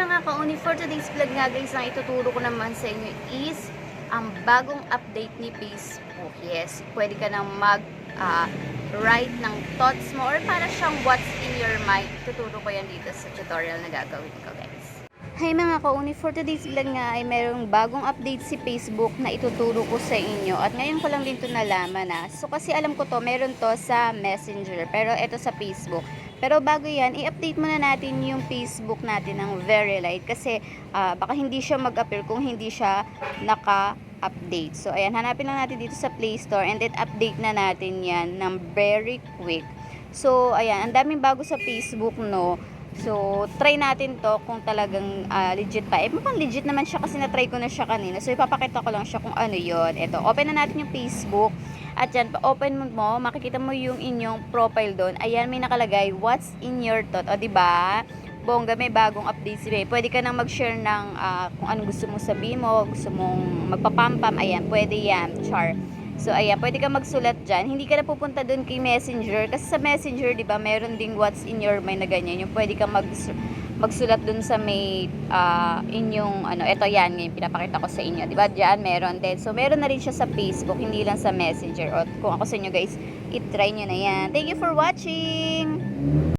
mga kauni, for today's vlog nga guys, ang ituturo ko naman sa inyo is ang bagong update ni Facebook. Yes, pwede ka nang write ng thoughts mo or para siyang what's in your mind. Tuturo ko yan dito sa tutorial na gagawin ko guys. Hi mga kauni, for today's vlog nga ay mayroong bagong update si Facebook na ituturo ko sa inyo at ngayon ko lang din to nalaman na. So kasi alam ko to, meron to sa Messenger pero ito sa Facebook. Pero bago yan, i-update muna natin yung Facebook natin ng very light kasi baka hindi siya mag-appear kung hindi siya naka-update. So ayan, hanapin lang natin dito sa Play Store and then update na natin yan ng very quick. So ayan, ang daming bago sa Facebook, no. So, try natin to kung talagang legit pa. Mukhang legit naman siya kasi na-try ko na siya kanina. So, ipapakita ko lang siya kung ano yon. Ito, open na natin yung Facebook. At yan, open mo, makikita mo yung inyong profile doon. Ayan, may nakalagay, what's in your thought? O, diba? Bongga, may bagong update si Bay. Pwede ka nang mag-share ng kung anong gusto mong sabihin mo, gusto mong magpapampam. Ayan, pwede yan, char. So, ayan, pwede ka magsulat dyan. Hindi ka na pupunta dun kay Messenger. Kasi sa Messenger, di ba, meron ding what's in your mind na ganyan. Yung pwede ka magsulat dun sa may inyong, eto yan, ngayon pinapakita ko sa inyo. Di ba, dyan meron din. So, meron na rin siya sa Facebook, hindi lang sa Messenger. O, kung ako sa inyo guys, itry nyo na yan. Thank you for watching!